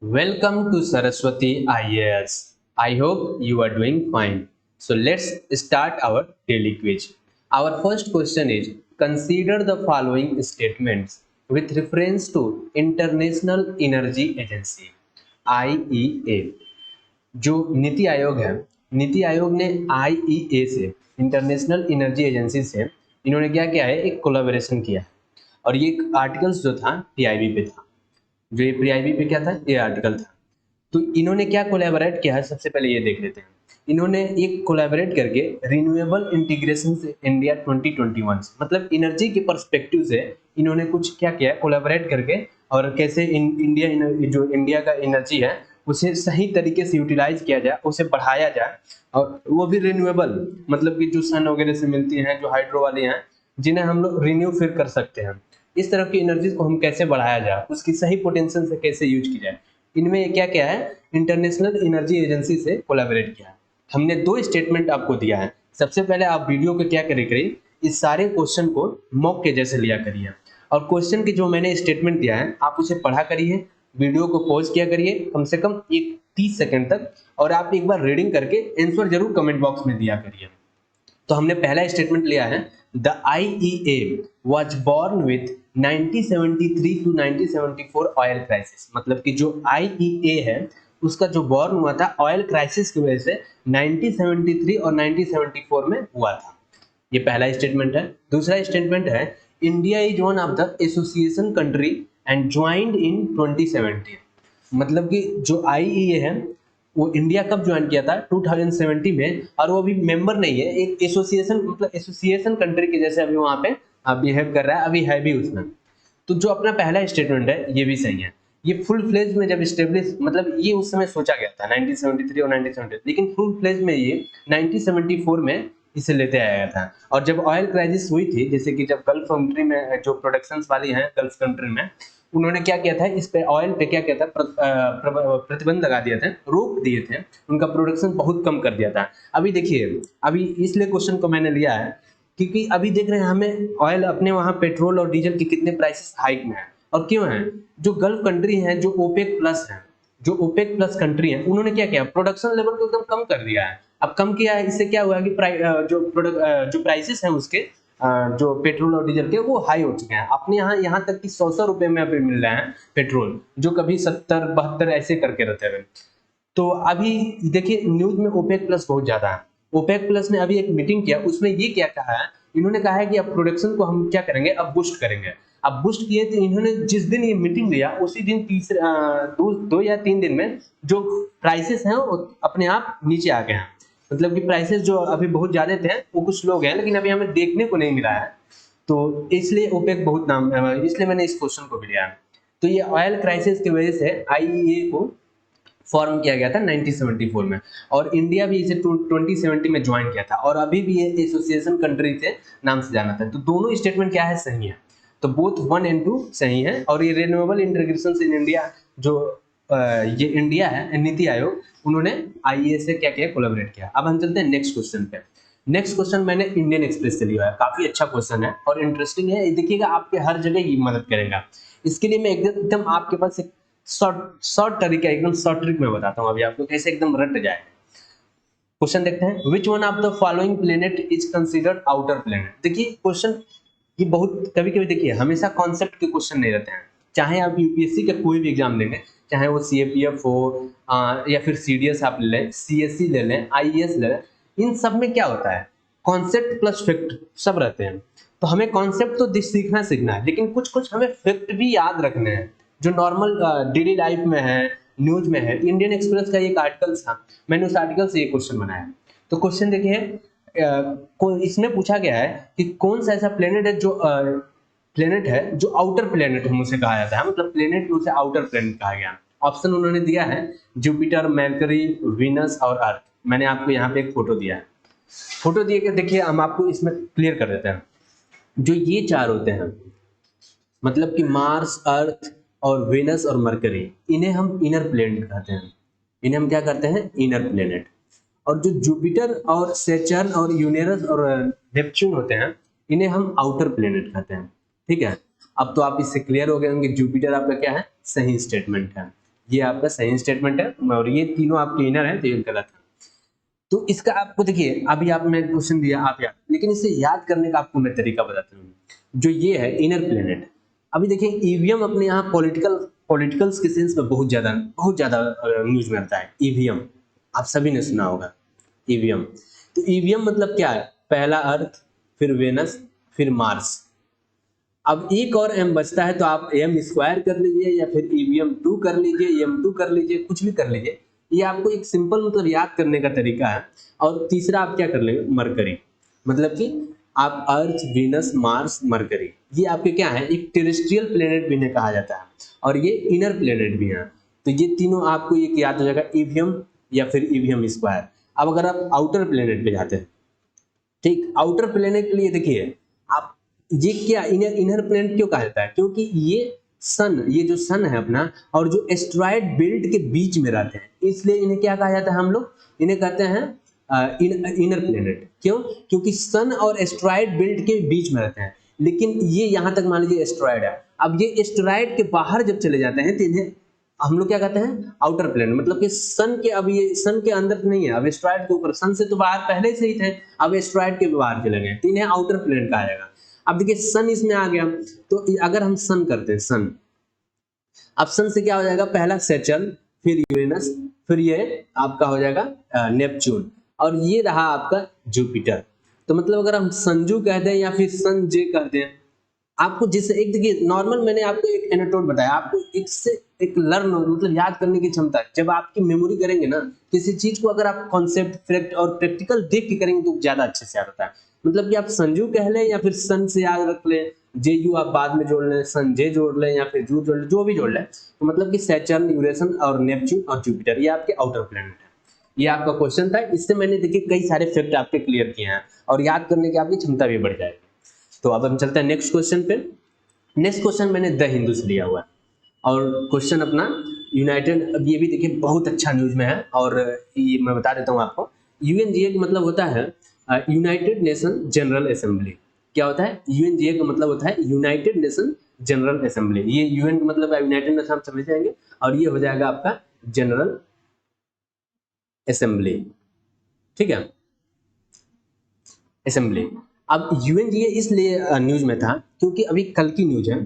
Welcome to Saraswati IAS. I hope you are doing fine. So let's start our daily quiz. Our first question is, consider the following statements with reference to International Energy Agency IEA. जो नीति आयोग है, नीति आयोग ने IEA से, international energy agency से, इन्होंने क्या किया है, एक कोलैबोरेशन किया है। और ये आर्टिकल्स जो था PIB पे था। जो ये PIB पे क्या था, ये आर्टिकल था। तो इन्होंने क्या कोलैबोरेट किया है, सबसे पहले ये देख लेते हैं। इन्होंने एक कोलैबोरेट करके रिन्यूएबल इंटीग्रेशन से इंडिया 2021, मतलब एनर्जी के पर्सपेक्टिव से इन्होंने कुछ क्या किया है, कोलैबोरेट करके, और कैसे इंडिया जो इंडिया का एनर्जी है उसे सही तरीके से यूटिलाइज किया जाए, उसे बढ़ाया जाए, और वो भी रिन्यूएबल, मतलब कि जो सन वगैरह से मिलती हैं, जो हाइड्रो वाली हैं, जिन्हें हम लोग रिन्यू फिर कर सकते हैं। इस तरह की एनर्जी को हम कैसे बढ़ाया जाए, उसकी सही पोटेंशियल से कैसे यूज की जाए, इनमें क्या क्या है, इंटरनेशनल एनर्जी एजेंसी से कोलैबोरेट किया है। हमने दो स्टेटमेंट आपको दिया है। सबसे पहले आप वीडियो को क्या करिए, इस सारे क्वेश्चन को मॉक के जैसे लिया करिए, और क्वेश्चन की जो मैंने स्टेटमेंट दिया है आप उसे पढ़ा करिए, वीडियो को पॉज किया करिए कम से कम 30 सेकंड तक, और आप एक बार रीडिंग करके आंसर जरूर कमेंट बॉक्स में दिया करिए। तो हमने पहला स्टेटमेंट लिया है, the IEA was born with 1973 to 1974 oil crisis, मतलब कि जो IEA है उसका जो बॉर्न हुआ था ऑयल क्राइसिस की वजह से 1973 और 1974 में हुआ था। ये पहला स्टेटमेंट है। दूसरा स्टेटमेंट है, India is one of the association country and joined in 2017, मतलब कि जो IEA है वो इंडिया कब ज्वाइन किया था, 2070 में, और वो अभी मेंबर नहीं है, एक एसोसिएशन, मतलब एसोसिएशन कंट्री के जैसे अभी वहां पे बिहेव कर रहा है, अभी है भी उसमें। तो जो अपना पहला स्टेटमेंट है ये भी सही है। ये फुल फ्लेज में जब स्टेब्लिश, मतलब ये उस समय सोचा गया था 1973 और 1970, लेकिन फुल फ्लेज में ये 1974 में इसे लेते आया गया था। और जब ऑयल क्राइसिस हुई थी, जैसे कि जब गल्फ कंट्री में जो प्रोडक्शन वाली हैं गल्फ कंट्री में, उन्होंने क्या किया था, इस पे ऑयल पे क्या किया था, प्रतिबंध लगा दिए थे, रोक दिए थे, उनका प्रोडक्शन बहुत कम कर दिया था। अभी देखिए, अभी इसलिए क्वेश्चन को मैंने लिया है क्योंकि अभी देख रहे हैं हमें ऑयल, अपने वहां पेट्रोल और डीजल के कितने प्राइसेस हाइक में है, और क्यों है, जो गल्फ कंट्री है, जो ओपेक प्लस है, जो ओपेक प्लस कंट्री है, उन्होंने क्या किया, प्रोडक्शन लेवल को एकदम कम कर दिया है। अब कम किया है, इससे क्या हुआ कि जो प्राइसेस हैं उसके, जो पेट्रोल और डीजल के, वो हाई हो चुके हैं। अपने यहाँ तक कि 100 रुपए में अभी मिल रहे हैं पेट्रोल, जो कभी 70 72 ऐसे करके रहते हैं। तो अभी देखिए न्यूज में ओपेक प्लस बहुत ज्यादा है। ओपेक प्लस ने अभी एक मीटिंग किया, उसमें ये क्या कहा है, इन्होंने कहा है कि अब प्रोडक्शन को हम क्या करेंगे, अब बूस्ट करेंगे। अब बूस्ट किए तो इन्होंने जिस दिन ये मीटिंग लिया उसी दिन तीसरे 2 या 3 दिन में जो प्राइसेस हैं वो अपने आप नीचे आ गए हैं। मतलब कि प्राइसेस जो अभी बहुत ज्यादा थे वो कुछ लोग हैं, लेकिन अभी हमें देखने को नहीं मिला है। तो इसलिए ओपेक बहुत नाम, इसलिए मैंने इस क्वेश्चन को भी लिया है। तो ये ऑयल क्राइसिस की वजह से IEA को फॉर्म किया गया था 1974 में, और इंडिया भी इसे 2070 में ज्वाइन किया था, और अभी भी ये एसोसिएशन कंट्री के नाम से जाना था। तो दोनों स्टेटमेंट क्या है, सही है। तो बोथ 1 and 2 सही है। और ये रिन्यूएबल इंटीग्रेशन इन इंडिया, जो ये इंडिया है नीति आयोग, उन्होंने IEA से क्या किया, कोलैबोरेट किया। अब हम चलते हैं नेक्स्ट क्वेश्चन पे। नेक्स्ट क्वेश्चन मैंने इंडियन एक्सप्रेस से लिया है, काफी अच्छा क्वेश्चन है और इंटरेस्टिंग है, देखिएगा आपके हर जगह ये मदद करेगा। इसके लिए मैं एकदम आपके पास एक शॉर्ट शॉर्ट तरीका, एकदम शॉर्ट ट्रिक में बताता हूँ अभी आपको, कैसे एकदम रट जाए। क्वेश्चन देखते हैं, which one of the following planet is considered outer planet. देखिए क्वेश्चन ये बहुत कभी कभी, देखिए हमेशा कॉन्सेप्ट के क्वेश्चन नहीं रहते हैं। चाहे आप UPSC का कोई भी एग्जाम देंगे, चाहे वो CAPF हो, या फिर CDS आप ले लें, CSC ले लें, IES ले लें, इन सब में क्या होता है, कॉन्सेप्ट प्लस फैक्ट सब रहते हैं। तो हमें कॉन्सेप्ट तो सीखना है, लेकिन कुछ कुछ हमें फैक्ट भी याद रखने हैं, जो नॉर्मल डेली लाइफ में है, न्यूज में है। इंडियन एक्सप्रेस का एक आर्टिकल था, मैंने उस आर्टिकल से ये क्वेश्चन बनाया। तो क्वेश्चन देखिए, इसमें पूछा गया है कि कौन सा ऐसा प्लेनेट है जो प्लेनेट है जो आउटर प्लेनेट हम उसे कहा जाता है, मतलब प्लेनेट में उसे आउटर प्लेनेट कहा गया। ऑप्शन उन्होंने दिया है जुपिटर, मरकरी, वीनस और अर्थ। मैंने आपको यहाँ पे एक फोटो दिया है, फोटो दिए के देखिए, हम आपको इसमें क्लियर कर देते हैं। जो ये चार होते हैं, मतलब कि मार्स, अर्थ और वेनस और मरकरी, इन्हें हम इनर प्लेनेट कहते हैं। इन्हें हम क्या करते हैं, इनर प्लेनेट। और जो जुपिटर और सेचर्न और यूरेनस और नेपच्यून होते हैं, इन्हें हम आउटर प्लेनेट कहते हैं। ठीक है, अब तो आप इससे क्लियर हो गए होंगे, जुपिटर आपका क्या है, सही स्टेटमेंट है। ये आपका सही स्टेटमेंट है और ये तीनों आपके इनर है तो ये गलत है। तो इसका आपको देखिए अभी आप मैं क्वेश्चन दिया आप याद, लेकिन इसे याद करने का आपको मैं तरीका बताता हूँ। जो ये है इनर प्लेनेट, अभी देखिए ईवीएम अपने यहाँ पॉलिटिकल्स के सेंस में बहुत ज्यादा न्यूज में आता है। ईवीएम आप सभी ने सुना होगा ईवीएम। तो ईवीएम मतलब क्या है, पहला अर्थ, फिर वेनस, फिर मार्स। अब एक और एम बचता है तो आप एम स्क्वायर कर लीजिए या फिर ईवीएम 2 कर लीजिए, एम 2 कर लीजिए, कुछ भी कर लीजिए। ये आपको एक सिंपल मतलब याद करने का तरीका है। और तीसरा आप क्या कर लेंगे, मरकरी, मतलब कि आप अर्थ, वीनस, मार्स, मरकरी, ये आपके क्या है, एक टेरेस्ट्रियल प्लेनेट भी इन्हें कहा जाता है और ये इनर प्लेनेट भी है। तो ये तीनों आपको एक याद हो जाएगा, ईवीएम या फिर ईवीएम स्क्वायर। अब अगर आप आउटर प्लेनेट पे जाते हैं, ठीक, आउटर प्लेनेट के लिए देखिए आप, ये क्या इनर प्लेनेट क्यों कहा जाता है, क्योंकि ये सन, ये जो सन है अपना और जो एस्ट्रॉयड बेल्ट के बीच में रहते हैं, इसलिए इन्हें क्या कहा जाता है, हम लोग इन्हें कहते हैं इनर प्लेनेट। क्यों, क्योंकि सन और एस्ट्रॉयड बेल्ट के बीच में रहते हैं। लेकिन ये यहां तक मान लीजिए एस्ट्रॉयड है, अब ये एस्ट्रॉयड के बाहर जब चले जाते हैं तो इन्हें हम लोग क्या कहते हैं, आउटर प्लेनेट। मतलब कि सन के, अब ये सन के अंदर नहीं है, अब एस्ट्रॉयड के ऊपर, सन से तो बाहर पहले से ही थे, अब एस्ट्रॉयड के बाहर चले गए तो इन्हें आउटर प्लेनेट कहा जाएगा। अब देखिए सन इसमें आ गया, तो अगर हम सन करते हैं, सन, अब सन से क्या हो जाएगा, पहला सैटर्न, फिर यूरेनस, फिर ये आपका हो जाएगा नेपच्यून, और ये रहा आपका जुपिटर। तो मतलब अगर हम संजू कह दें या फिर सन जे कह दें, आपको जिस एक देखिए नॉर्मल मैंने आपको एक एनाटोड बताया, आपको एक से एक लर्न मतलब याद करने की क्षमता है। जब आपकी मेमोरी करेंगे ना किसी चीज को, अगर आप कॉन्सेप्ट फैक्ट और प्रैक्टिकल देख के करेंगे तो ज्यादा अच्छे से याद होता है। मतलब कि आप संजू कह लें या फिर सन से याद रख लें, जे यू आप बाद में जोड़ लें, सन जे जोड़ लें या फिर जू जोड़ लें, जो भी जोड़ लें, तो मतलब कि सैटर्न, यूरेनस और नेपच्यून और जुपिटर ये आपके आउटर प्लैनेट है। ये आपका क्वेश्चन था, इससे मैंने देखिए कई सारे फैक्ट आपके क्लियर किए हैं और याद करने की आपकी क्षमता भी बढ़ जाएगी। तो अब हम चलते हैं नेक्स्ट क्वेश्चन पे। नेक्स्ट क्वेश्चन मैंने द हिंदू से लिया हुआ है और क्वेश्चन अपना यूनाइटेड, अब ये भी देखिए बहुत अच्छा न्यूज में है और ये मैं बता देता हूँ आपको। यूएनजीए का मतलब होता है यूनाइटेड नेशन जनरल असेंबली। क्या होता है, यूएनजीए का मतलब होता है यूनाइटेड नेशन जनरल असेंबली। ये यूएन का मतलब है यूनाइटेड नेशन, हम समझ जाएंगे, और ये हो जाएगा आपका जनरल असेंबली, ठीक है, असेंबली। अब यूएनजीए इसलिए न्यूज में था क्योंकि अभी कल की न्यूज है,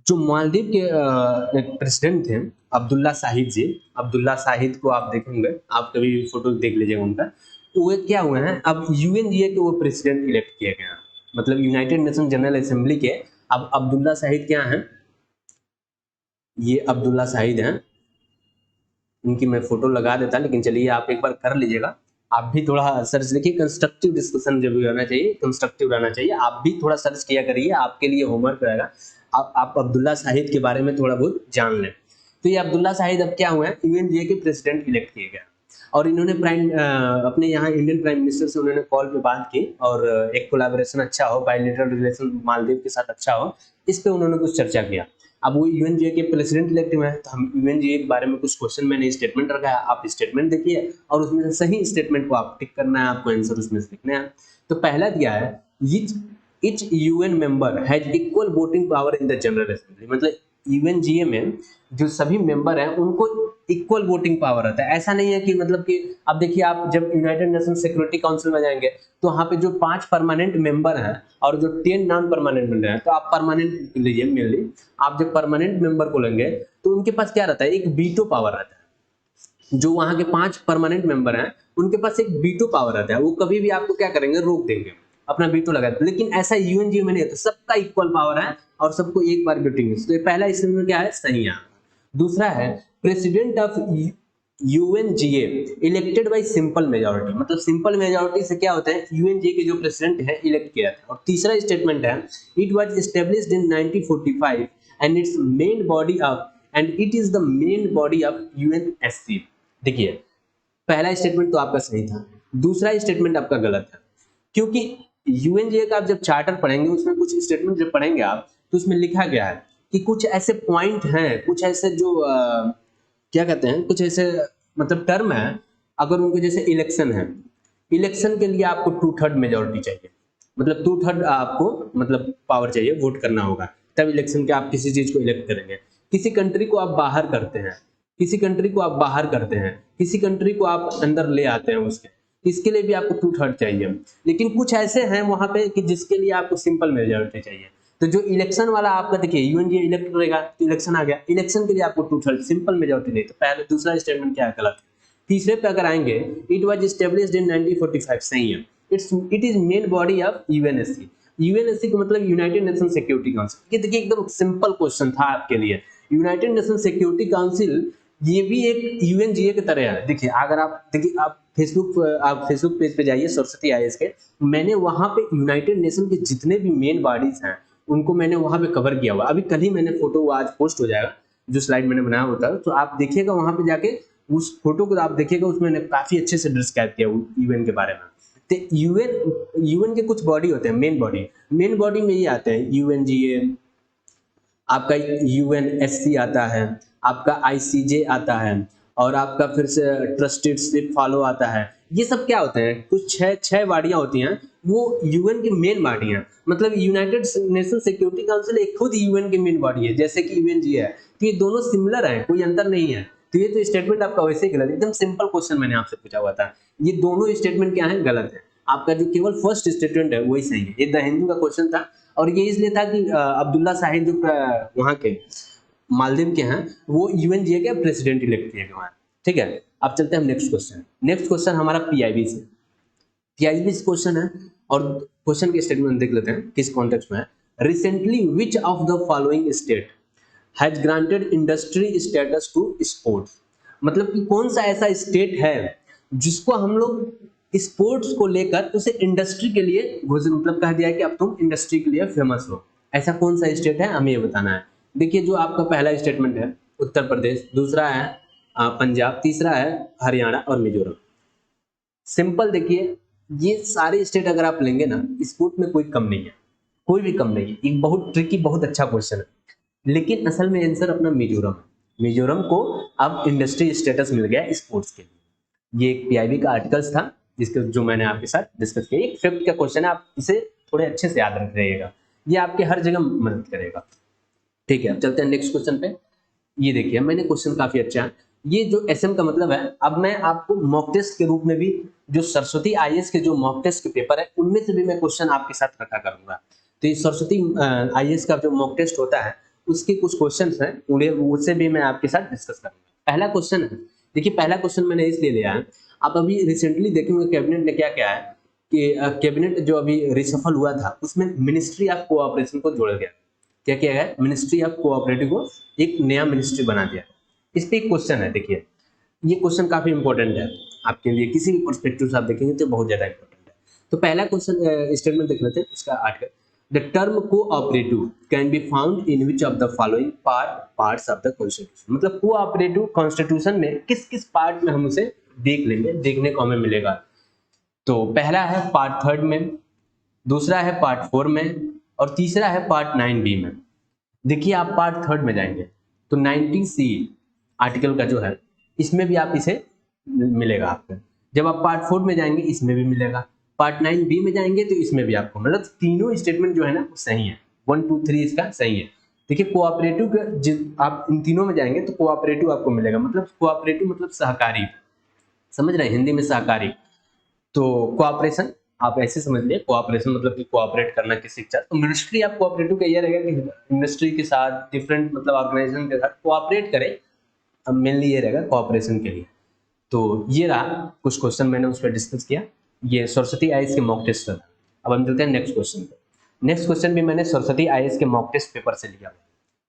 जो मालदीव के प्रेसिडेंट थे अब्दुल्ला शाहिद जी, अब्दुल्ला शाहिद को आप देखेंगे, आप कभी फोटो देख लीजिएगा उनका, तो वो क्या हुए हैं, अब यूएनजीए के वो प्रेसिडेंट इलेक्ट किए गए हैं, मतलब यूनाइटेड नेशन जनरल असेंबली के। अब अब्दुल्ला शाहिद क्या हैं, ये अब्दुल्ला शाहिद हैं, इनकी मैं फोटो लगा देता, लेकिन चलिए आप एक बार कर लीजिएगा। आप भी थोड़ा सर्च देखिए, कंस्ट्रक्टिव डिस्कशन जब भी रहना चाहिए, कंस्ट्रक्टिव रहना चाहिए, आप भी थोड़ा सर्च किया करिए, आपके लिए होमवर्क रहेगा। आप अब्दुल्ला शाहिद के बारे में थोड़ा बहुत जान लें। तो ये अब्दुल्ला शाहिद अब क्या हुए हैं, यूएनजीए के प्रेसिडेंट इलेक्ट किए गए और इन्होंने अपने यहाँ इंडियन प्राइम मिनिस्टर से उन्होंने कॉल पे बात की और एक कोलैबोरेशन अच्छा हो, बायलैटरल रिलेशन मालदीव के साथ अच्छा हो, इस पे उन्होंने कुछ चर्चा किया। अब वो यूएनजीए के प्रेसिडेंट इलेक्ट हुए हैं, तो हम यूएनजीए के बारे में कुछ क्वेश्चन मैंने स्टेटमेंट रखा है, आप स्टेटमेंट देखिए और उसमें से सही स्टेटमेंट को आप टिक करना है, आपको आंसर उसमें से लिखना है। तो पहला दिया है, each UN member has equal voting power in the general assembly। मतलब यूएनजीए में जो सभी मेंबर हैं उनको इक्वल वोटिंग पावर रहता है। ऐसा नहीं है कि मतलब कि अब देखिए आप जब यूनाइटेड नेशन सिक्योरिटी काउंसिल में जाएंगे तो वहां पे जो 5 परमानेंट मेंबर हैं और जो 10 नॉन परमानेंट मेंबर हैं, तो आप परमानेंट लीजिए, मेनली आप जब परमानेंट मेंबर को लेंगे तो उनके पास क्या रहता है, एक वीटो पावर रहता है। जो वहां के 5 परमानेंट मेंबर हैं उनके पास एक वीटो पावर रहता है, वो कभी भी आपको क्या करेंगे, रोक देंगे, अपना वीटो लगा। लेकिन ऐसा यूएनजीए में नहीं है, तो सबका इक्वल पावर है और सबको एक बार वोटिंग। तो ये पहला इसमें क्या है, सही है। दूसरा है, president of UNGA elected by simple majority. मतलब सिंपल मेजॉरिटी से क्या होता है, यूएनजीए के जो प्रेसिडेंट है इलेक्ट किया था। और तीसरा स्टेटमेंट है, it was established in 1945 and it's main body of and it is the main body of UNSC. देखिए पहला स्टेटमेंट तो आपका सही था, दूसरा स्टेटमेंट आपका गलत है, क्योंकि यूएनजीए का आप जब चार्टर पढ़ेंगे उसमें कुछ स्टेटमेंट जब पढ़ेंगे आप, तो उसमें लिखा गया है कि कुछ ऐसे पॉइंट हैं, कुछ ऐसे जो क्या कहते हैं, कुछ ऐसे मतलब टर्म है, अगर उनको जैसे इलेक्शन है, इलेक्शन के लिए आपको 2/3 मेजोरिटी चाहिए, मतलब 2/3 आपको मतलब पावर चाहिए, वोट करना होगा, तब इलेक्शन के आप किसी चीज को इलेक्ट करेंगे। किसी कंट्री को आप बाहर करते हैं, किसी कंट्री को आप बाहर करते हैं, किसी कंट्री को आप अंदर ले आते हैं उसके, इसके लिए भी आपको 2/3 चाहिए। लेकिन कुछ ऐसे हैं वहां पे कि जिसके लिए आपको सिंपल मेजॉरिटी चाहिए। तो जो इलेक्शन वाला आपका देखिए यूएनजीए इलेक्ट करेगा तो इलेक्शन आ गया, इलेक्शन के लिए आपको 2/3 सिंपल मेजॉरिटी नहीं। तो पहले दूसरा स्टेटमेंट क्या है, गलत। तीसरे पे अगर आएंगे, इट वाज एस्टेब्लिश्ड इन 1945, सही है। It is main body of UNSC. UNSC का मतलब यूनाइटेड नेशन सिक्योरिटी काउंसिल। ये देखिए एकदम सिंपल क्वेश्चन था आपके लिए। यूनाइटेड नेशन सिक्योरिटी काउंसिल ये भी एक यूएनजीए की तरह है। देखिए अगर आप देखिए आप फेसबुक पेज पे जाइए सरस्वती आईएएस के, मैंने वहां पे यूनाइटेड नेशन के जितने भी मेन बॉडीज हैं उनको मैंने वहां पे कवर किया हुआ। अभी कल ही मैंने फोटो, वो आज पोस्ट हो जाएगा जो स्लाइड मैंने बनाया होता है, तो आप देखिएगा वहां पे जाके उस फोटो को आप देखिएगा, उसमें मैंने काफी अच्छे से डिस्क्राइब किया यूएन के बारे में। तो यूएन के कुछ बॉडी होते हैं, मेन बॉडी में ये आते हैं यूएनजीए, आपका यूएनएससी आता है, आपका आईसीजे आता है, और आपका फिर से ट्रस्टेडशिप फॉलो आता है। ये सब क्या होते हैं, कुछ छह बॉडियां होती हैं, वो यूएन की मेन बॉडी हैं। मतलब यूनाइटेड नेशन सिक्योरिटी काउंसिल एक खुद यूएन की मेन बॉडी है, जैसे कि यूएनजीए है। तो ये दोनों सिमिलर हैं, कोई अंतर नहीं है। तो ये तो स्टेटमेंट आपका वैसे ही गलत, एकदम सिंपल क्वेश्चन मैंने आपसे पूछा हुआ था। ये दोनों स्टेटमेंट क्या है, गलत है। आपका जो केवल फर्स्ट स्टेटमेंट है वही सही है। ये द हिंदू का क्वेश्चन था, और ये इसलिए था कि अब्दुल्ला शाहिद जो वहाँ के मालदीव के हैं, वो यूएनजीए के प्रेसिडेंट इलेक्ट किए गए हैं। ठीक है, अब चलते हैं हम नेक्स्ट क्वेश्चन। नेक्स्ट क्वेश्चन हमारा पीआईबी से। पीआईबी क्वेश्चन है, और क्वेश्चन के स्टेटमेंट देख लेते हैं किस कॉन्टेक्स्ट में है। Recently which of the following state has granted industry status to sports. मतलब कि कौन सा ऐसा स्टेट है जिसको हम लोग स्पोर्ट्स को लेकर उसे इंडस्ट्री के लिए मतलब कह दिया है कि अब तुम इंडस्ट्री के लिए फेमस हो। ऐसा कौन सा स्टेट है, हमें ये बताना है। देखिए जो आपका पहला स्टेटमेंट है उत्तर प्रदेश, दूसरा है पंजाब, तीसरा है हरियाणा और मिजोरम। सिंपल देखिए, ये सारे स्टेट अगर आप लेंगे ना, स्पोर्ट में कोई कम नहीं है, कोई भी कम नहीं है। एक बहुत ट्रिकी, बहुत अच्छा क्वेश्चन है, लेकिन असल में आंसर अपना मिजोरम है। मिजोरम को अब इंडस्ट्री स्टेटस मिल गया स्पोर्ट्स के लिए। ये एक पीआईबी का आर्टिकल्स था जिसके जो मैंने आपके साथ डिस्कस किया। एक फिफ्थ का क्वेश्चन है, आप इसे थोड़े अच्छे से याद रख रहिएगा, ये आपके हर जगह मदद करेगा। ठीक है, अब चलते हैं नेक्स्ट क्वेश्चन पे। ये देखिए मैंने क्वेश्चन काफी अच्छा है। ये जो एसएम का मतलब है, अब मैं आपको मॉक टेस्ट के रूप में भी जो सरस्वती आईएएस के जो मॉक टेस्ट के पेपर है उनमें से भी मैं क्वेश्चन आपके साथ रखा करूंगा। तो ये सरस्वती आईएएस का जो मॉक टेस्ट होता है उसके कुछ क्वेश्चन हैं, उन्हें उससे भी मैं आपके साथ डिस्कस करूंगा। पहला क्वेश्चन है, देखिए पहला क्वेश्चन मैंने इसलिए लिया है, आप अभी रिसेंटली देखेंगे कैबिनेट ने क्या क्या है कि कैबिनेट जो अभी रिसफल हुआ था उसमें मिनिस्ट्री ऑफ कोऑपरेशन को जोड़ा गया। क्या किया गया, मिनिस्ट्री ऑफ कोऑपरेटिव को एक नया मिनिस्ट्री बना दिया। इस पे एक क्वेश्चन है, देखिए ये क्वेश्चन काफी इंपॉर्टेंट है आपके लिए, किसी भी पर्सपेक्टिव से आप देखेंगे तो बहुत ज्यादा इंपॉर्टेंट है। तो पहला क्वेश्चन स्टेटमेंट देख लेते हैं इसका article. The term cooperative can be found in which of the following parts of the constitution. मतलब कोऑपरेटिव कॉन्स्टिट्यूशन में किस किस पार्ट में हम उसे देख लेंगे, देखने को हमें मिलेगा। तो पहला है पार्ट 3 में, दूसरा है पार्ट 4 में, और तीसरा है पार्ट 9B में। देखिए आप पार्ट 3 में जाएंगे तो 90C आर्टिकल का जो है इसमें भी आप इसे मिलेगा आपको। जब आप पार्ट 4 में जाएंगे इसमें भी मिलेगा, पार्ट 9B में जाएंगे तो इसमें भी आपको, मतलब तीनों स्टेटमेंट जो है ना वो सही है, 1 2 3 इसका सही है। देखिए कोऑपरेटिव आप इन तीनों में जाएंगे तो कोऑपरेटिव आपको मिलेगा, मतलब कोऑपरेटिव मतलब सहकारी, समझ रहे हैं, हिंदी में सहकारी। तो कोऑपरेशन आप ऐसे समझ लिए, कोऑपरेशन मतलब कि कोऑपरेट करना किसी के साथ। तो मिनिस्ट्री ऑफ कोऑपरेटिव का ये रहेगा कि इंडस्ट्री के साथ, डिफरेंट मतलब ऑर्गेनाइजेशन के साथ कोऑपरेट करें। अब मेनली ये रहेगा कोऑपरेशन के लिए। तो ये रहा कुछ क्वेश्चन मैंने उस पर डिस्कस किया, ये सरस्वती आईएएस के मॉक टेस्ट था। अब हम चलते हैं नेक्स्ट क्वेश्चन पे। नेक्स्ट क्वेश्चन भी मैंने सरस्वती आईएएस के मॉक टेस्ट पेपर से लिया,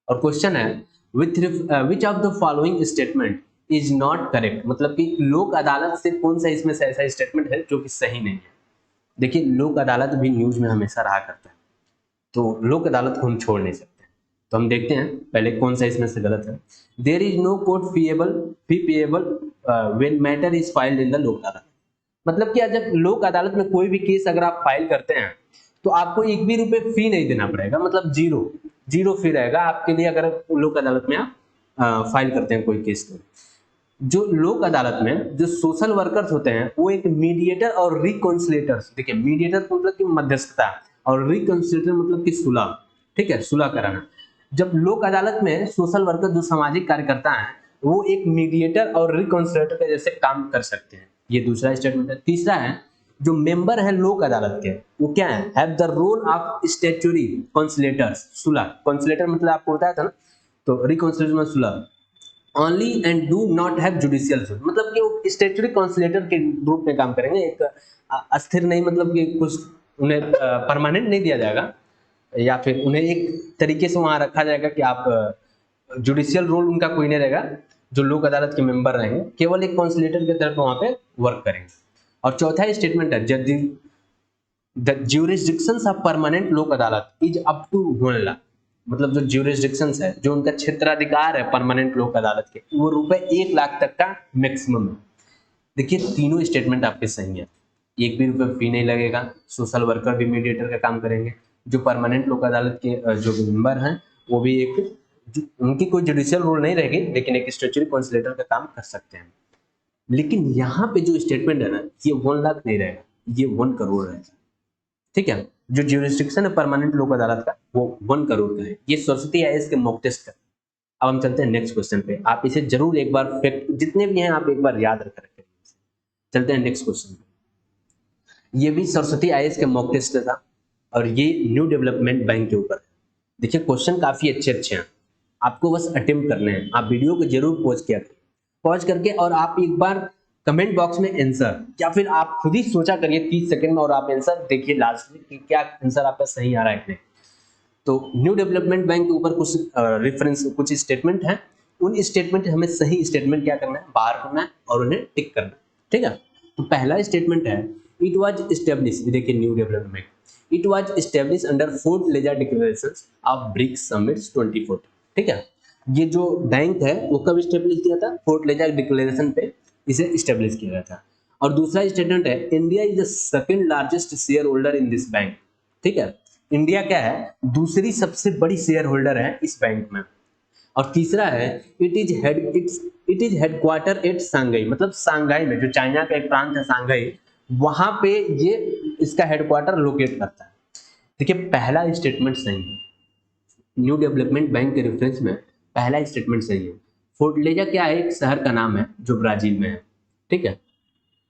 और क्वेश्चन है which of the following statement is not correct. मतलब कि लोक अदालत से कौन सा इसमें से ऐसा स्टेटमेंट है जो कि सही नहीं है। देखिए लोक अदालत भी न्यूज में हमेशा रहा करता है, तो लोक अदालत को हम छोड़ नहीं सकते। तो हम देखते हैं पहले कौन सा इसमें से गलत है। There is no court fee payable when matter is filed in the Lok Adalat. मतलब कि जब लोक अदालत में कोई भी केस अगर आप फाइल करते हैं तो आपको एक भी रुपए फी नहीं देना पड़ेगा, मतलब जीरो फी रहेगा आपके लिए अगर लोक अदालत में आप फाइल करते हैं कोई केस। तो जो लोक अदालत में जो सोशल वर्कर्स होते हैं वो एक मीडिएटर और रिकॉन्सिलेटर्स, देखिए मीडिएटर मतलब कि मध्यस्थता, और रिकॉन्सिलेटर मतलब कि सुलह, ठीक है, सुलह कराना। जब लोक अदालत में सोशल वर्कर जो सामाजिक कार्यकर्ता हैं वो एक मीडिएटर और रिकॉन्सिलेटर के जैसे काम कर सकते हैं। ये दूसरा स्टेटमेंट है। तीसरा है जो मेंबर है लोक अदालत के, वो क्या है, have the role of statutory conciliators, सुलह, कॉन्सिलेटर मतलब आपको बताया था ना, तो रिकॉन्सिलेटर में सुलह, only and do not have judicial role, मतलब कि वो स्टैट्यूटरी कॉन्सिलेटर के रूप में काम करेंगे, एक अस्थिर नहीं, मतलब कि कुछ उन्हें परमानेंट नहीं दिया जाएगा, या फिर उन्हें एक तरीके से वहां रखा जाएगा कि आप जुडिशियल रोल उनका कोई नहीं रहेगा, जो लोक अदालत के मेंबर रहेंगे केवल एक कॉन्सिलेटर के तरफ वहां पे वर्क करेंगे। और चौथा स्टेटमेंट है जज द ज्यूरिसडिक्शंस ऑफ परमानेंट लोक अदालत इज अप टू 1 लाख, मतलब जो ज्यूरिसडिक्शंस है, जो उनका क्षेत्राधिकार है परमानेंट लोक अदालत के, वो रुपए 1 लाख तक का मैक्सिमम है। देखिए तीनों स्टेटमेंट आपके सही है, एक भी रुपए फी नहीं लगेगा, सोशल वर्कर भी मीडिएटर का काम करेंगे, जो परमानेंट लोक अदालत के जो मेंबर हैं वो भी एक उनकी कोई जुडिशियल रोल नहीं रहेगी, लेकिन एक स्टैट्यूटरी कॉन्सिलेटर का काम कर सकते हैं। लेकिन यहाँ पे जो स्टेटमेंट है ना, ये 1 लाख नहीं रहेगा, ये 1 करोड़ रहेगा। ठीक है, जो ज्यूरिसडिक्शन है परमानेंट लोक अदालत का वो 1 करोड़ का है। ये सरस्वती आईएएस के मॉक टेस्ट का। अब हम चलते हैं नेक्स्ट क्वेश्चन पे, आप इसे जरूर एक बार फैक्ट जितने भी हैं आप एक बार याद रख रखें। चलते हैं नेक्स्ट क्वेश्चन पे। ये भी सरस्वती आईएएस के मॉक टेस्ट था और ये न्यू डेवलपमेंट बैंक के ऊपर है। देखिए क्वेश्चन काफी अच्छे अच्छे हैं, आपको बस अटेम्प्ट करने हैं। आप वीडियो को जरूर पॉज किया करिए, पॉज करके और आप एक बार कमेंट बॉक्स में आंसर, या फिर आप खुद ही सोचा करिए 30 सेकंड में और आप आंसर देखिए लास्ट में कि क्या आंसर आपका सही आ रहा है कि नहीं। तो न्यू डेवलपमेंट बैंक के ऊपर कुछ रेफरेंस, कुछ स्टेटमेंट हैं, उन स्टेटमेंट हमें सही स्टेटमेंट क्या करना है, बाहर करना है और उन्हें टिक करना है। ठीक है, तो पहला स्टेटमेंट है इट वाज एस्टेब्लिश, देखिए new development, it was establish under Fortaleza declarations of BRICS summits 2014। ठीक है, ये जो बैंक है वो कब स्टेब्लिश किया था, फोर्ट लेजर डिक्लेरेशन पे इसे स्टेब्लिश किया गया था। और दूसरा स्टेटमेंट है India is the second largest share holder in this bank. ठीक है, इंडिया क्या है, दूसरी सबसे बड़ी शेयर होल्डर है इस बैंक में। और तीसरा है it is headquarter at Shanghai, मतलब सांघाई में, जो चाइना का एक प्रांत है सांघाई, वहां पे ये इसका हेडक्वार्टर लोकेट करता है। देखिए पहला स्टेटमेंट सही है, न्यू डेवलपमेंट बैंक के रेफरेंस में पहला स्टेटमेंट सही है। फोर्टलेजा क्या है, एक शहर का नाम है जो ब्राजील में है। ठीक है,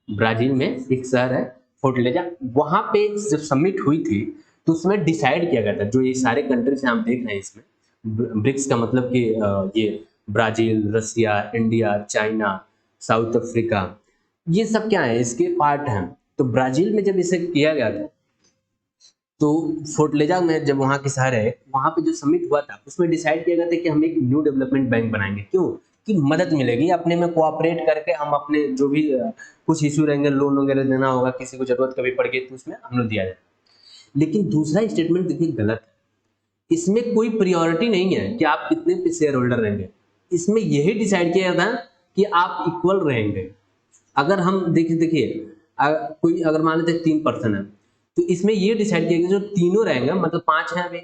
ब्राजील में एक शहर है फोर्टलेजा, वहां पे जब समिट हुई थी तो उसमें डिसाइड किया गया था, जो ये सारे कंट्रीज हम देख रहे हैं इसमें, ब्रिक्स का मतलब कि ये ब्राजील, रसिया, इंडिया, चाइना, साउथ अफ्रीका, ये सब क्या है, इसके पार्ट हैं। तो ब्राजील में जब इसे किया गया था तो फोर्टलेजा में जब वहाँ की शहर है, वहाँ पे जो समिट हुआ था उसमें डिसाइड किया गया था कि हम एक न्यू डेवलपमेंट बैंक बनाएंगे। क्यों, कि मदद मिलेगी अपने में कोऑपरेट करके, हम अपने जो भी कुछ इशू रहेंगे, लोन वगैरह देना होगा, किसी को जरूरत कभी पड़ गई तो उसमें हम लोग दिया जाए। लेकिन दूसरा स्टेटमेंट देखिए गलत है, इसमें कोई प्रायोरिटी नहीं है कि आप कितने पे शेयर होल्डर रहेंगे, इसमें यही डिसाइड किया था कि आप इक्वल रहेंगे। अगर हम देखिए कोई अगर मान लेते 3 पर्सन है तो इसमें ये डिसाइड किया गया जो तीनों रहेंगे, मतलब 5 हैं अभी।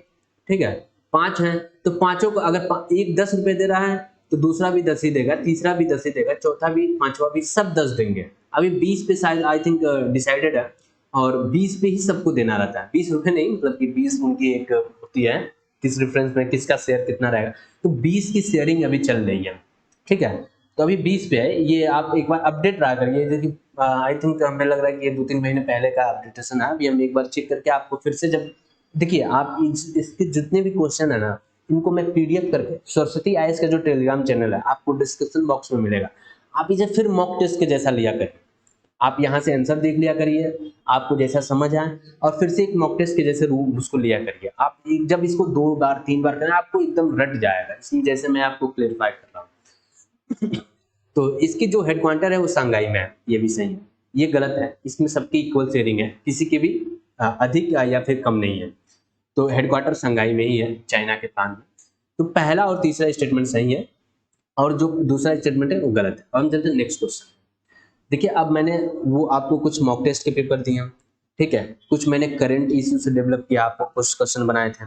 ठीक है, 5 हैं तो पांचों को अगर एक 10 रुपए दे रहा है तो दूसरा भी 10 ही देगा, तीसरा भी 10 ही देगा, चौथा भी, पांचवा भी, सब 10 देंगे। अभी 20 पे शायद आई थिंक डिसाइडेड है, और 20 पे ही सबको देना रहता है, 20 रुपए नहीं, मतलब कि 20 उनकी एक होती है किस रेफरेंस में किसका शेयर कितना रहेगा, तो 20 की शेयरिंग अभी चल रही है। ठीक है, तो अभी 20 पे है, ये आप एक बार अपडेट रहा करिए, देखिए आई थिंक हमें लग रहा है कि ये 2-3 महीने पहले का अपडेटेशन है। अभी हम एक बार चेक करके आपको फिर से, जब देखिए आप इसके जितने भी क्वेश्चन है ना, इनको मैं पीडीएफ करके, सरस्वती आईएएस का जो टेलीग्राम चैनल है आपको डिस्क्रिप्शन बॉक्स में मिलेगा, आप इसे फिर मॉक टेस्ट के जैसा लिया करिए, आप यहाँ से आंसर देख लिया करिए, आपको जैसा समझ आए, और फिर से एक मॉक टेस्ट के जैसे रूप उसको लिया करिए। आप जब इसको 2 बार 3 बार करें आपको एकदम रट जाएगा, इसलिए जैसे मैं आपको क्लेरिफाई कर रहा हूँ। तो इसकी जो हेडक्वार्टर है वो शंघाई में है, ये भी सही है। ये गलत है, इसमें सबकी इक्वल शेयरिंग है, किसी के भी अधिक या फिर कम नहीं है। तो हेडक्वार्टर शंघाई में ही है, चाइना के प्रांत में। तो पहला और तीसरा स्टेटमेंट सही है और जो दूसरा स्टेटमेंट है वो गलत है। और हम चलते हैं नेक्स्ट क्वेश्चन। देखिए अब मैंने वो आपको कुछ मॉक टेस्ट के पेपर दिए हैं, ठीक है, कुछ मैंने करंट इश्यू से डेवलप किया, आपको कुछ क्वेश्चन बनाए थे।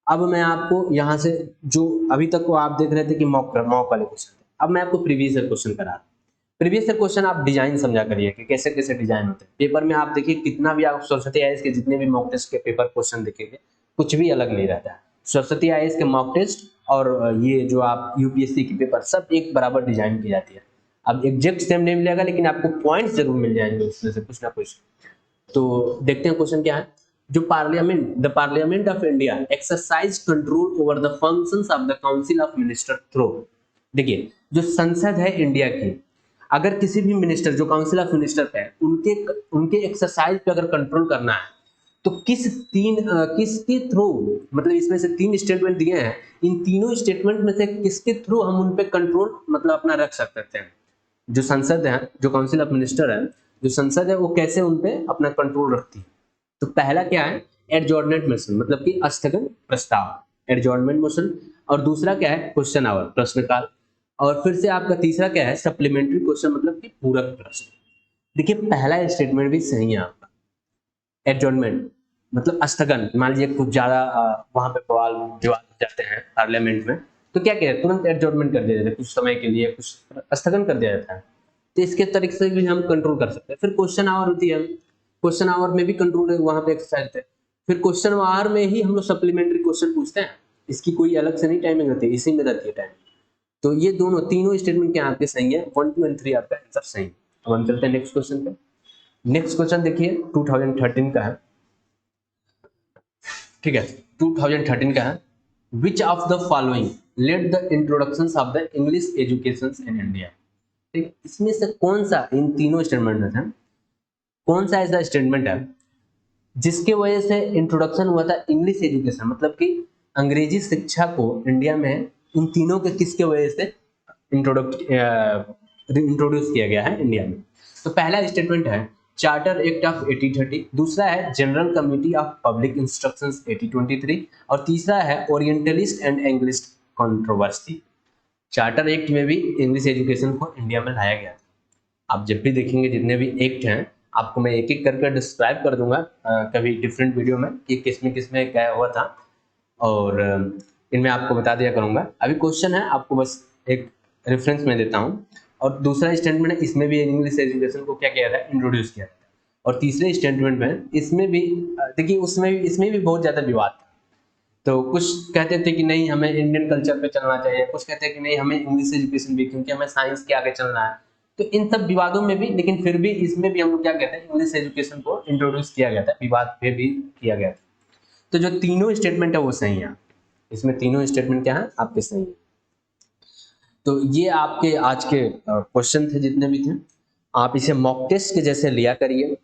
अब मैं आपको यहाँ से, जो अभी तक को आप देख रहे थे कि मॉक वाले क्वेश्चन, अब मैं आपको प्रीवियस ईयर क्वेश्चन करा रहा हूं। प्रीवियस ईयर क्वेश्चन आप डिजाइन समझा करिए कि कैसे कैसे डिजाइन होते हैं पेपर में। आप देखिए कितना भी आप सरस्वती आईएएस के जितने भी मॉक टेस्ट के पेपर क्वेश्चन देखेंगे, कुछ भी अलग नहीं रहता है। सरस्वती आईएएस के मॉक टेस्ट और ये जो आप यूपीएससी के पेपर सब एक बराबर डिजाइन की जाती है। अब एग्जैक्ट सेम नहीं मिलेगा, लेकिन आपको पॉइंट्स जरूर मिल जाएंगे उसमें से कुछ ना कुछ। तो देखते हैं क्वेश्चन क्या है। जो the parliament of India exercise control over the functions of the council of minister through. देखिए, जो संसद है इंडिया की, अगर किसी भी मिनिस्टर जो काउंसिल ऑफ मिनिस्टर पे है, उनके एक्सरसाइज पे अगर कंट्रोल करना है तो किसके थ्रू, मतलब इसमें से 3 स्टेटमेंट दिए हैं, इन तीनों स्टेटमेंट में से किसके थ्रू हम उन पे कंट्रोल मतलब अपना रख सकते हैं। जो संसद है, जो काउंसिल ऑफ मिनिस्टर है, जो संसद है, वो कैसे उन पे अपना कंट्रोल रखती है। तो पहला क्या है, एडजॉर्नमेंट मोशन, मतलब कि स्थगन प्रस्ताव, एडजॉर्नमेंट मोशन। और दूसरा क्या है, क्वेश्चन आवर, प्रश्नकाल। और फिर से आपका तीसरा क्या है, सप्लीमेंट्री क्वेश्चन, मतलब कि पूरक प्रश्न। देखिए, पहला स्टेटमेंट भी सही है आपका, एडजॉर्नमेंट मतलब स्थगन। मान लीजिए कुछ ज्यादा वहां पे बवाल विवाद हो जाते हैं पार्लियामेंट में, तो क्या किया, तुरंत एडजॉर्नमेंट कर दिया जाता है, कुछ समय के लिए कुछ स्थगन कर दिया जाता है। तो इसके तरीके से भी हम कंट्रोल कर सकते हैं। फिर क्वेश्चन आवर होती है, क्वेश्चन आवर में भी कंट्रोल वहां पे एक्सरसाइज है। फिर क्वेश्चन आवर में ही हम लोग सप्लीमेंट्री क्वेश्चन पूछते हैं, इसकी कोई अलग से नहीं टाइमिंग रहती है, इसी में रहती है टाइम। तो ये तीनों स्टेटमेंट क्या आपके सही है, 1, 2 and 3 आपका आंसर सही है। अब हम चलते हैं नेक्स्ट क्वेश्चन पे। नेक्स्ट क्वेश्चन देखिए 2013 का है, ठीक है, 2013 का है। Which of the following led the introduction of the English education in India. ठीक, इसमें से कौन सा, इन तीनों स्टेटमेंट में से कौन सा ऐसा स्टेटमेंट है जिसके वजह से इंट्रोडक्शन हुआ था इंग्लिश एजुकेशन, मतलब कि अंग्रेजी शिक्षा को इंडिया में, इन तीनों के किसके वजह से इंट्रोड्यूस किया गया है इंडिया में। तो पहला स्टेटमेंट है चार्टर एक्ट ऑफ 1830, दूसरा है general committee of public instructions 1823, और तीसरा है orientalist and English controversy. Charter act में भी इंग्लिश एजुकेशन को इंडिया में लाया गया। आप जब भी देखेंगे जितने भी एक्ट हैं, आपको मैं एक एक करके डिस्क्राइब कर दूंगा कभी डिफरेंट वीडियो में कि किसमें क्या हुआ था, और इनमें आपको बता दिया करूंगा। अभी क्वेश्चन है, आपको बस एक रेफरेंस में देता हूँ। और दूसरा स्टेटमेंट है, इसमें भी इंग्लिश एजुकेशन को क्या किया था, इंट्रोड्यूस किया था। और तीसरे स्टेटमेंट में इसमें भी देखिए, इसमें भी बहुत ज्यादा विवाद था। तो कुछ कहते थे कि नहीं, हमें इंडियन कल्चर पे चलना चाहिए, कुछ कहते हैं कि नहीं, हमें इंग्लिश एजुकेशन भी, क्योंकि हमें साइंस के आगे चलना है। तो इन सब विवादों में भी, लेकिन फिर भी इसमें भी हम लोग क्या कहते हैं, इंग्लिश एजुकेशन को इंट्रोड्यूस किया गया था, विवाद पे भी किया गया था। तो जो तीनों स्टेटमेंट है वो सही है, इसमें तीनों स्टेटमेंट क्या है, आपके सही है। तो ये आपके आज के क्वेश्चन थे, जितने भी थे। आप इसे मॉक टेस्ट के जैसे लिया करिए।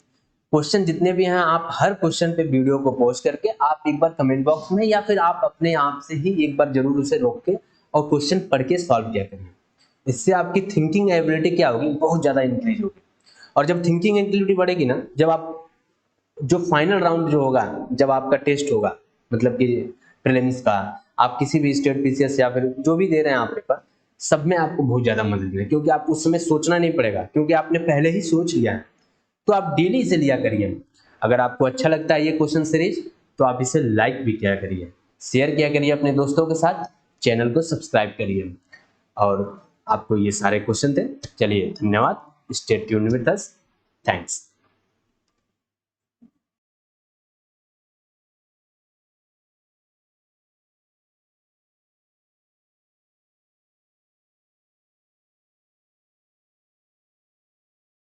क्वेश्चन जितने भी हैं, आप हर क्वेश्चन पे वीडियो को पॉज करके आप एक बार कमेंट बॉक्स में, या फिर आप अपने आप से ही एक बार जरूर उसे रोक के और क्वेश्चन पढ़ के सॉल्व किया करिए। इससे आपकी थिंकिंग एबिलिटी क्या होगी, बहुत ज्यादा इंक्रीज होगी। और जब थिंकिंग एबिलिटी बढ़ेगी ना, जब आप जो फाइनल राउंड जो होगा, जब आपका टेस्ट होगा, मतलब कि प्रीलिम्स का, आप किसी भी स्टेट पीसीएस या फिर जो भी दे रहे हैं आप पेपर, सब में आपको बहुत ज्यादा मदद मिलेगी, क्योंकि आप उस समय सोचना नहीं पड़ेगा, क्योंकि आपने पहले ही सोच लिया है। तो आप डेली इसे लिया करिए। अगर आपको अच्छा लगता है ये क्वेश्चन सीरीज, तो आप इसे लाइक भी किया करिए, शेयर किया करिए अपने दोस्तों के साथ, चैनल को सब्सक्राइब करिए। और आपको ये सारे क्वेश्चन थे। चलिए, धन्यवाद। Stay tuned with us. Thanks.